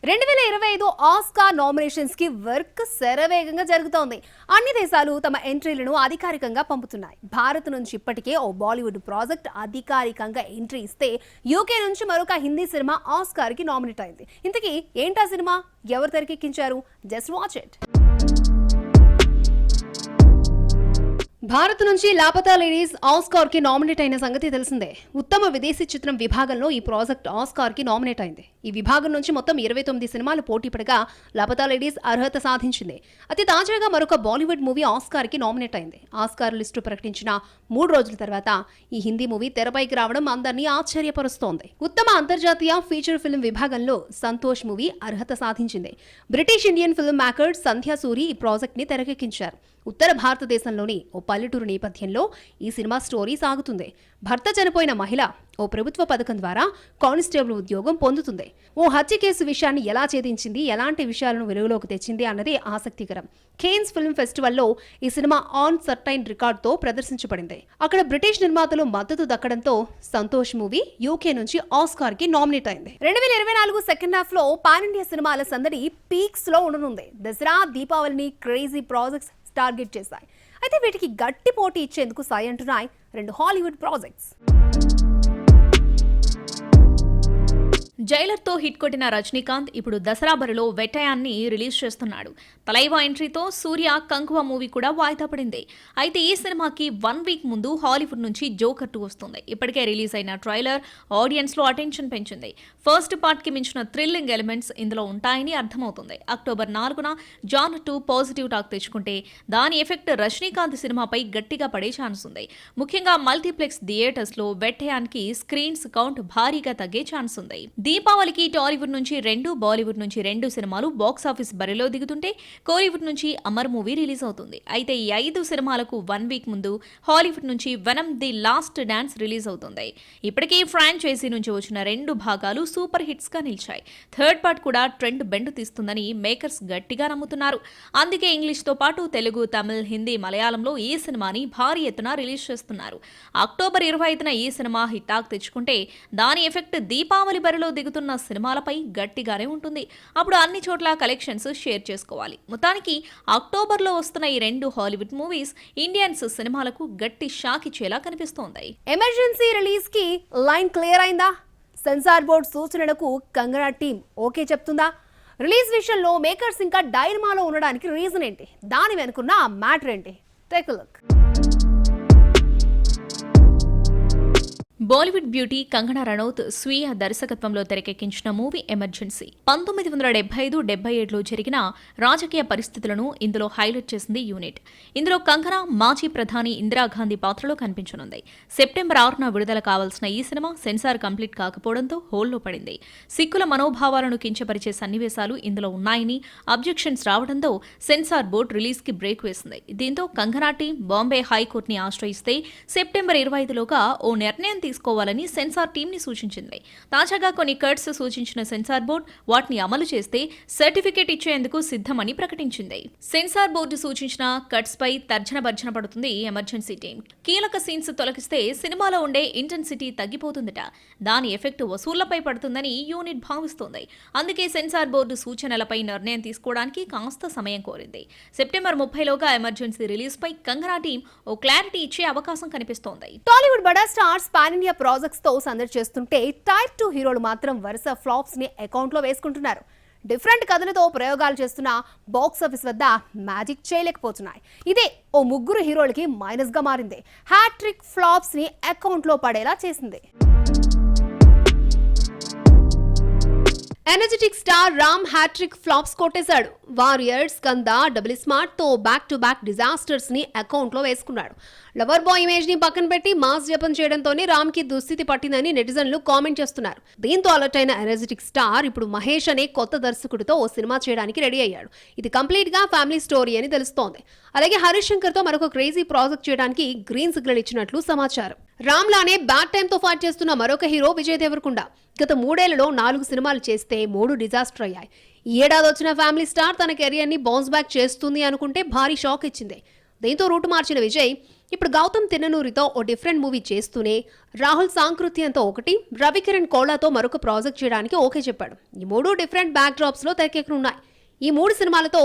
2025 Oscar nominations కి work శరవేగంగా జరుగుతోంది. అన్ని దేశాలు తమ ఎంట్రీలను అధికారికంగా పంపుతున్నాయి. భారత్ నుంచి ఇప్పటికే ఓ బాలీవుడ్ ప్రాజెక్ట్ అధికారికంగా ఎంట్రీ ఇస్తే యూకే నుంచి మరొక హిందీ సినిమా ఆస్కార్ కి నామినేట్ అయింది. ఇంతకీ ఏంటా సినిమా, ఎవరు తెరకెక్కించారు? Just watch it. భారత్ నుంచి లాపతా లేడీస్ ఆస్కార్ కి నామినేట్ అయిన సంగతి తెలిసిందే. ఉత్తమ విదేశీ చిత్రం విభాగంలో ఈ ప్రాజెక్ట్ ఆస్కార్ కి నామినేట్ అయింది. ఈ విభాగం నుంచి మొత్తం 29 సినిమాలు పోటీ పడగా లాపతా లేడీస్ అర్హత సాధించింది. అతి తాజాగా మరొక బాలీవుడ్ మూవీ ఆస్కార్ కి నామినేట్ అయింది. ఆస్కార్ లిస్టు ప్రకటించిన 3 రోజుల తర్వాత ఈ హిందీ మూవీ తెరపైకి రావడం అందరినీ ఆశ్చర్యపరుస్తోంది. ఉత్తమ అంతర్జాతీయ ఫీచర్ ఫిల్మ్ విభాగంలో సంతోష్ మూవీ అర్హత సాధించింది. బ్రిటిష్ ఇండియన్ ఫిల్మ్ మేకర్ సంధ్యా సూరి ఈ ప్రాజెక్ట్ ని తెరకెక్కించారు. ఉత్తర భారతదేశంలోని ఓ పల్లెటూరు నేపథ్యంలో ఈ సినిమా స్టోరీ సాగుతుంది. భర్త చనిపోయిన మహిళ ఓ ప్రభుత్వ పథకం ద్వారా కానిస్టేబుల్ ఉద్యోగం పొందుతుంది. ఓ హత్య కేసు విషయాన్ని ఎలా ఛేదించింది, ఎలాంటి విషయాలను వెలుగులోకి తెచ్చింది అన్నది ఆసక్తికరం. కేన్స్ ఫిల్మ్ ఫెస్టివల్లో ఈ సినిమా ఆన్ సర్టైన్ రికార్డుతో ప్రదర్శించబడింది. అక్కడ బ్రిటిష్ నిర్మాతలు మద్దతు దక్కడంతో సంతోష్ మూవీ యూకే నుంచి ఆస్కార్ కి నామినేట్ అయింది. 2024 సెకండ్ హాఫ్ లో పాన్ ఇండియా సినిమాల సందడి పీక్స్ లో ఉండనుంది. దసరా, దీపావళిని క్రేజీ ప్రాజెక్ట్స్ టార్గెట్ చేశాయి. అయితే వీటికి గట్టి పోటీ ఇచ్చేందుకు సాయి అంటున్నాయి 2 హాలీవుడ్ ప్రాజెక్ట్స్. జైలర్తో హిట్ కొట్టిన రజనీకాంత్ ఇప్పుడు దసరా బరిలో వెట్టయాన్ని రిలీజ్ చేస్తున్నాడు. తలైవా ఎంట్రీతో సూర్య కంకువ మూవీ కూడా వాయిదా పడింది. అయితే ఈ సినిమాకి 1 వీక్ ముందు హాలీవుడ్ నుంచి జోకర్ 2 వస్తుంది. ఇప్పటికే రిలీజ్ అయిన ట్రైలర్ ఆడియన్స్ లో అటెన్షన్ పెంచింది. ఫస్ట్ పార్ట్ కి మించిన థ్రిల్లింగ్ ఎలిమెంట్స్ ఇందులో ఉంటాయని అర్థమవుతుంది. అక్టోబర్ 4న జాన్ 2 పాజిటివ్ టాక్ తెచ్చుకుంటే దాని ఎఫెక్ట్ రజనీకాంత్ సినిమాపై గట్టిగా పడే ఛాన్స్ ఉంది. ముఖ్యంగా మల్టీప్లెక్స్ థియేటర్స్ లో వెట్టయానికి స్క్రీన్స్ కౌంట్ భారీగా తగ్గే ఛాన్స్ ఉంది. దీపావళికి టాలీవుడ్ నుంచి 2, బాలీవుడ్ నుంచి 2 సినిమాలు బాక్సాఫీస్ బరిలో దిగుతుంటే కోలీవుడ్ నుంచి అమర్ మూవీ రిలీజ్ అవుతుంది. అయితే ఈ 5 సినిమాలకు 1 వీక్ ముందు హాలీవుడ్ నుంచి venom the last dance release అవుతుంది. ఇప్పటికే ఫ్రాంచైజీ నుంచి వచ్చిన 2 భాగాలు సూపర్ హిట్స్ గా నిలిచాయి. థర్డ్ పార్ట్ కూడా ట్రెండ్ బెండు తీస్తుందని మేకర్స్ గట్టిగా నమ్ముతున్నారు. అందుకే ఇంగ్లీష్ తో పాటు తెలుగు, తమిళ్, హిందీ, మలయాళంలో ఈ సినిమాని భారీ ఎత్తున రిలీజ్ చేస్తున్నారు. అక్టోబర్ 25న ఈ సినిమా హిట్టాక్ తెచ్చుకుంటే దాని ఎఫెక్ట్ దీపావళి బరిలో దిగుతున్న సినిమాలపై గట్టిగానే ఉంటుంది. అప్పుడు అన్ని చోట్ల కలెక్షన్స్ షేర్ చేసుకోవాలి. మొత్తానికి అక్టోబర్లో వస్తున్న ఈ 2 హాలీవుడ్ మూవీస్ ఇండియన్స్ సినిమాలకు గట్టి షాక్ ఇచ్చేలా కనిపిస్తోంది. ఎమర్జెన్సీ రిలీజ్ కి లైన్ క్లియర్ అయిందా? సెన్సార్ బోర్డు సూచనలకు కంగనా టీం ఓకే చెప్తుందా? రిలీజ్ విషయంలో మేకర్స్ ఇంకా డైలమాలో ఉండడానికి రీజన్ ఏంటి? దాని వెనుకున్న మ్యాటర్ ఏంటి? Take a look. Bollywood beauty Kangana Ranaut స్వీయ దర్శకత్వంలో తెరకెక్కించిన మూవీ ఎమర్జెన్సీ 1975-77లో జరిగిన రాజకీయ పరిస్థితులను ఇందులో హైలైట్ చేసింది యూనిట్. ఇందులో కంగనా మాజీ ప్రధాని ఇందిరాగాంధీ పాత్రలో కనిపించనుంది. సెప్టెంబర్ 6న విడుదల కావాల్సిన ఈ సినిమా సెన్సార్ కంప్లీట్ కాకపోవడంతో హోల్డ్లో పడింది. సిక్కుల మనోభావాలను కించపరిచే సన్నివేశాలు ఇందులో ఉన్నాయని అబ్జెక్షన్స్ రావడంతో సెన్సార్ బోర్డు రిలీజ్ కి బ్రేక్ వేసింది. దీంతో కంగనా టీం బాంబే హైకోర్టుని ఆశ్రయిస్తే సెప్టెంబర్ 25లోగా ఓ నిర్ణయం తీసుకోవాలని సెన్సార్ టీం ని సూచించింది. తాజాగా కొన్ని కట్స్ సూచించిన సెన్సార్ బోర్డు వాటిని అమలు చేస్తే సర్టిఫికేట్ ఇచ్చేందుకు సిద్ధమని ప్రకటించింది. సెన్సార్ బోర్డు సూచించిన కట్స్ పై తర్జన భర్జన పడుతుంది ఎమర్జెన్సీ టీం. కీలక సీన్స్ తొలగిస్తే సినిమాలో ఉండే ఇంటెన్సిటీ తగ్గిపోతుందట. దాని ఎఫెక్ట్ వసూళ్లపై పడుతుందని యూనిట్ భావిస్తోంది. అందుకే సెన్సార్ బోర్డు సూచనలపై నిర్ణయం తీసుకోవడానికి కాస్త సమయం కోరింది. సెప్టెంబర్ 30లోగా ఎమర్జెన్సీ రిలీజ్ పై కంగనా టీం ఓ క్లారిటీ ఇచ్చే అవకాశం కనిపిస్తోంది. టాలీవుడ్ బడా స్టార్స్ పాన్ ఇండియా ప్రాజెక్ట్స్ తో సందడి చేస్తుంటే టైప్ 2 హీరోలు మాత్రం వరుస ఫ్లాప్స్ ని అకౌంట్ లో వేసుకుంటున్నారు. డిఫరెంట్ కథలతో ప్రయోగాలు చేస్తున్న బాక్స్ ఆఫీస్ వద్ద మ్యాజిక్ చేయలేకపోతున్నాయి. ఇదే ఓ 3 హీరోలకి మైనస్ గా మారింది. హ్యాట్రిక్ ఫ్లాప్స్ ని అకౌంట్ లో పడేలా చేసింది. Energetic star Ram hattrick flops కొట్టేశాడు. వారియర్స్, స్కంద, డబుల్ స్మార్ట్ తో బ్యాక్ టు బ్యాక్ డిజాస్టర్స్ ని అకౌంట్ లో వేసుకున్నాడు. లవర్ బాయ్ ఇమేజ్ ని పక్కన పెట్టి మాస్ జపం చేయడంతోనే రామ్ కి దుస్థితి పట్టిందని నెటిజన్లు కామెంట్ చేస్తున్నారు. దీంతో అలర్ట్ అయిన ఎనర్జెటిక్ స్టార్ ఇప్పుడు మహేష్ అనే కొత్త దర్శకుడితో ఓ సినిమా చేయడానికి రెడీ అయ్యాడు. ఇది కంప్లీట్ గా ఫ్యామిలీ స్టోరీ అని తెలుస్తోంది. అలాగే హరీష్ శంకర్ తో మరొక క్రేజీ ప్రాజెక్ట్ చేయడానికి గ్రీన్ సిగ్నల్ ఇచ్చినట్లు సమాచారం. రామ్ లానే బ్యాడ్ టైమ్ తో ఫైట్ చేస్తున్న మరొక హీరో విజయ్ దేవరకొండ. గత 3 ఏళ్లలో 4 సినిమాలు చేస్తే 3 డిజాస్టర్ అయ్యాయి. ఈ ఏడాది వచ్చిన ఫ్యామిలీ స్టార్ తన కెరియర్ ని బౌన్స్ బ్యాక్ చేస్తుంది అనుకుంటే భారీ షాక్ ఇచ్చింది. దీంతో రూటు మార్చిన విజయ్ ఇప్పుడు గౌతమ్ తిన్ననూరితో ఓ డిఫరెంట్ మూవీ చేస్తూనే రాహుల్ సాంకృత్యంతో ఒకటి, రవికిరణ్ కోలాతో మరొక ప్రాజెక్ట్ చేయడానికి ఓకే చెప్పాడు. ఈ మూడు డిఫరెంట్ బ్యాక్ డ్రాప్స్ లో తెరకెక్కనున్నాయి. ఈ మూడు సినిమాలతో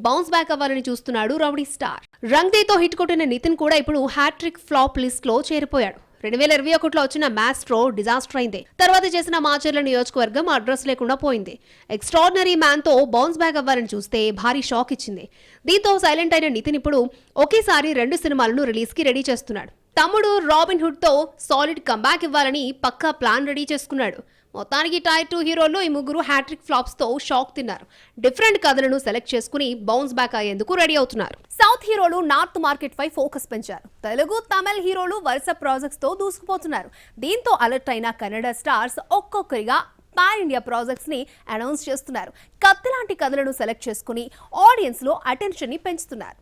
బౌన్స్ బ్యాక్ అవ్వాలని చూస్తున్నాడు రౌడీ స్టార్. రంగ్ దేతో హిట్ కొట్టిన నితిన్ కూడా ఇప్పుడు హ్యాట్రిక్ ఫ్లాప్ లిస్ట్ లో చేరిపోయాడు. 2021లో వచ్చిన మాస్ట్రో డిజాస్టర్ అయింది. తర్వాత చేసిన మాచర్ల నియోజకవర్గం అడ్రస్ లేకుండా పోయింది. ఎక్స్ట్రాడినరీ మ్యాన్ తో బౌన్స్ బ్యాక్ అవ్వాలని చూస్తే భారీ షాక్ ఇచ్చింది. దీంతో సైలెంట్ అయిన నితిన్ ఇప్పుడు ఒకేసారి 2 సినిమాలను రిలీజ్ కి రెడీ చేస్తున్నాడు. తమ్ముడు రాబిన్ హుడ్ తో సాలిడ్ కంబ్యాక్ ఇవ్వాలని పక్కా ప్లాన్ రెడీ చేసుకున్నాడు. మొత్తానికి టైర్ 2 హీరోల్లో ఈ ముగ్గురు హ్యాట్రిక్ ఫ్లాప్స్ తో షాక్ తిన్నారు. డిఫరెంట్ కథలను సెలెక్ట్ చేసుకుని బౌన్స్ బ్యాక్ అయ్యేందుకు రెడీ అవుతున్నారు. సౌత్ హీరోలు నార్త్ మార్కెట్ పై ఫోకస్ పెంచారు. తెలుగు, తమిళ హీరోలు వరుస ప్రాజెక్ట్స్ తో దూసుకుపోతున్నారు. దీంతో అలర్ట్ అయిన కన్నడ స్టార్స్ ఒక్కొక్కరిగా పాన్ ఇండియా ప్రాజెక్ట్స్ ని అనౌన్స్ చేస్తున్నారు. కత్తి లాంటి కథలను సెలెక్ట్ చేసుకుని ఆడియన్స్ లో అటెన్షన్ ని పెంచుతున్నారు.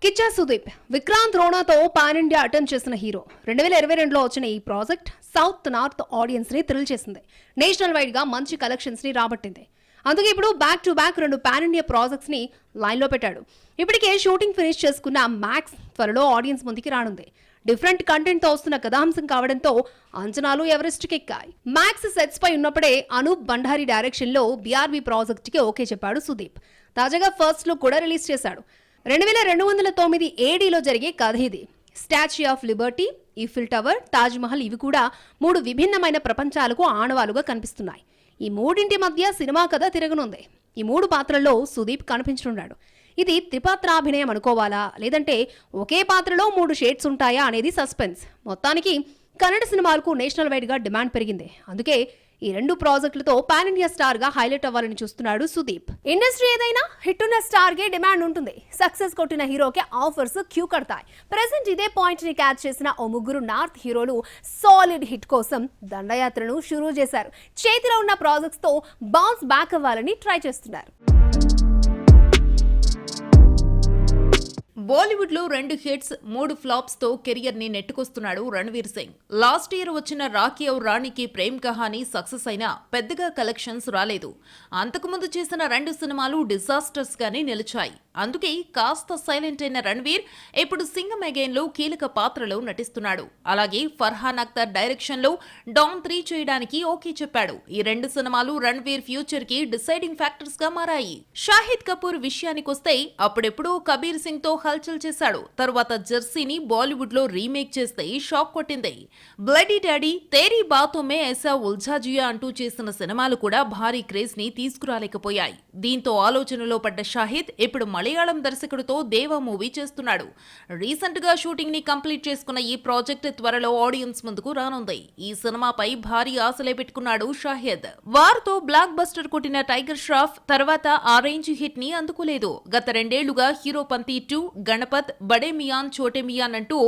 కిచ్చా సుదీప్ విక్రాంత్ రోనాతో పాన్ ఇండియా అటెంప్ట్ చేసిన హీరో. 2022లో వచ్చిన ఈ ప్రాజెక్ట్ సౌత్ నార్త్ ఆడియన్స్ ని థ్రిల్ చేసింది. నేషనల్ వైడ్ గా మంచి కలెక్షన్స్ ని రాబట్టింది. అందుకే ఇప్పుడు back to back 2 pan India projects ని లైన్ లో పెట్టాడు. ఇప్పటికే షూటింగ్ ఫినిష్ చేసుకున్న మ్యాక్స్ త్వరలో ఆడియన్స్ ముందుకి రానుంది. డిఫరెంట్ కంటెంట్ తో వస్తున్న కథాంశం కావడంతో అంచనాలు ఎవరెస్ట్ ఎక్కాయి. మ్యాక్స్ సెట్స్ పై ఉన్నప్పుడే అనూప్ భండారి డైరెక్షన్ లో BRB ప్రాజెక్ట్ కి ఓకే చెప్పాడు సుదీప్. తాజాగా ఫస్ట్ లుక్ కూడా రిలీజ్ చేశాడు. 2209 ADలో జరిగే కథ ఇది. Statue of Liberty, Eiffel tower, Taj Mahal ఇవి కూడా 3 విభిన్నమైన ప్రపంచాలకు ఆనవాలుగా కనిపిస్తున్నాయి. ఈ మూడింటి మధ్య సినిమా కథ తిరగనుంది. ఈ 3 పాత్రల్లో సుదీప్ కనిపించనున్నాడు. ఇది త్రిపాత్రాభినయం అనుకోవాలా, లేదంటే ఒకే పాత్రలో 3 షేడ్స్ ఉంటాయా అనేది సస్పెన్స్. మొత్తానికి కన్నడ సినిమాలకు నేషనల్ వైడ్ గా డిమాండ్ పెరిగింది. అందుకే ఈ 2 ప్రాజెక్టులతో పాన్ ఇండియా స్టార్ గా హైలైట్ అవ్వాలని చూస్తున్నాడు సుదీప్. ఇండస్ట్రీ ఏదైనా హిట్ ఉన్న స్టార్ కే డిమాండ్ ఉంటుంది. సక్సెస్ కొట్టిన హీరోకి ఆఫర్స్ క్యూ కడతాయి. ప్రెసెంట్ ఇదే పాయింట్ ని క్యాచ్ చేసిన ఓ ముగ్గురు నార్త్ హీరోలు సాలిడ్ హిట్ కోసం దండయాత్రను షురూ చేశారు. చేతిలో ఉన్న ప్రాజెక్ట్స్ తో బౌన్స్ బ్యాక్ అవ్వాలని ట్రై చేస్తున్నారు. బాలీవుడ్ లో 2 హిట్స్ 3 ఫ్లాప్స్ తో కెరియర్ ని నెట్టుకొస్తున్నాడు రణ్వీర్ సింగ్. లాస్ట్ ఇయర్ వచ్చిన రాకీ ఔర్ రాణికి ప్రేమ్ కహానీ సక్సెస్ అయినా పెద్దగా కలెక్షన్స్ రాలేదు. అంతకుముందు చేసిన 2 సినిమాలు డిజాస్టర్స్ గానే నిలిచాయి. అందుకే కాస్త సైలెంట్ అయిన రణ్వీర్ ఇప్పుడు సింగం అగైన్ లో కీలక పాత్రలో నటిస్తున్నాడు. అలాగే ఫర్హాన్ అఖ్తర్ డైరెక్షన్ లో డాన్ 3 చేయడానికి ఓకే చెప్పాడు. ఈ 2 సినిమాలు రణ్వీర్ ఫ్యూచర్ కి డిసైడింగ్ ఫ్యాక్టర్స్ గా మారాయి. షాహిద్ కపూర్ విషయానికొస్తే అప్పుడెప్పుడు కబీర్ సింగ్ తో హల్చల్ చేశాడు. తర్వాత జెర్సీని బాలీవుడ్ లో రీమేక్ చేస్తే షాక్ కొట్టింది. బ్లడీ డాడీ, తేరీ బాతో మే ఐసా ఉల్జా జియా అంటూ చేసిన సినిమాలు కూడా భారీ క్రేజ్ ని తీసుకురాలేకపోయాయి. దీంతో ఆలోచనలో పడ్డ షాహిద్ ఇప్పుడు మలయాళం దర్శకుడితో దేవా మూవీ చేస్తున్నాడు. రీసెంట్ గా షూటింగ్ ని కంప్లీట్ చేసుకున్న ఈ ప్రాజెక్ట్ త్వరలో ఆడియన్స్ ముందుకు రానుంది. ఈ సినిమాపై భారీ ఆశలే పెట్టుకున్నాడు షాహిద్. వార్తో బ్లాక్ బస్టర్ కొట్టిన టైగర్ ష్రాఫ్ తర్వాత ఆ రేంజ్ హిట్ ని అందుకోలేదు. గత 2 ఏళ్లుగా హీరోపంతి 2, గణపత్, బడే మియాన్, చోటే మియాన్ అంటూ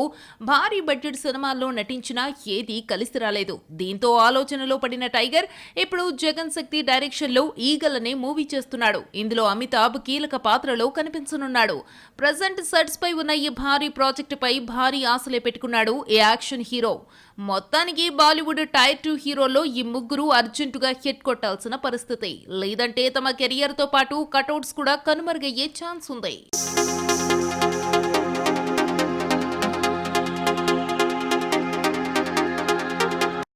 భారీ బడ్జెట్ సినిమాల్లో నటించినా ఏదీ కలిసి రాలేదు. దీంతో ఆలోచనలో పడిన టైగర్ ఇప్పుడు జగన్ శక్తి డైరెక్షన్ లో ఈగల్ అనే మూవీ చేస్తున్నాడు. ఇందులో అమితాబ్ కీలక పాత్రలో కనిపించనున్నాడు. ప్రెజెంట్ సెట్స్ పై ఉన్న ఈ భారీ ప్రాజెక్టు పై భారీ ఆశలే పెట్టుకున్నాడు ఈ యాక్షన్ హీరో. మొత్తానికి బాలీవుడ్ టైర్ 2 హీరోల్లో ఈ ముగ్గురు అర్జెంటుగా హిట్ కొట్టాల్సిన పరిస్థితి. లేదంటే తమ కెరియర్ తో పాటు కటౌట్స్ కూడా కనుమరుగయ్యే ఛాన్స్ ఉంది.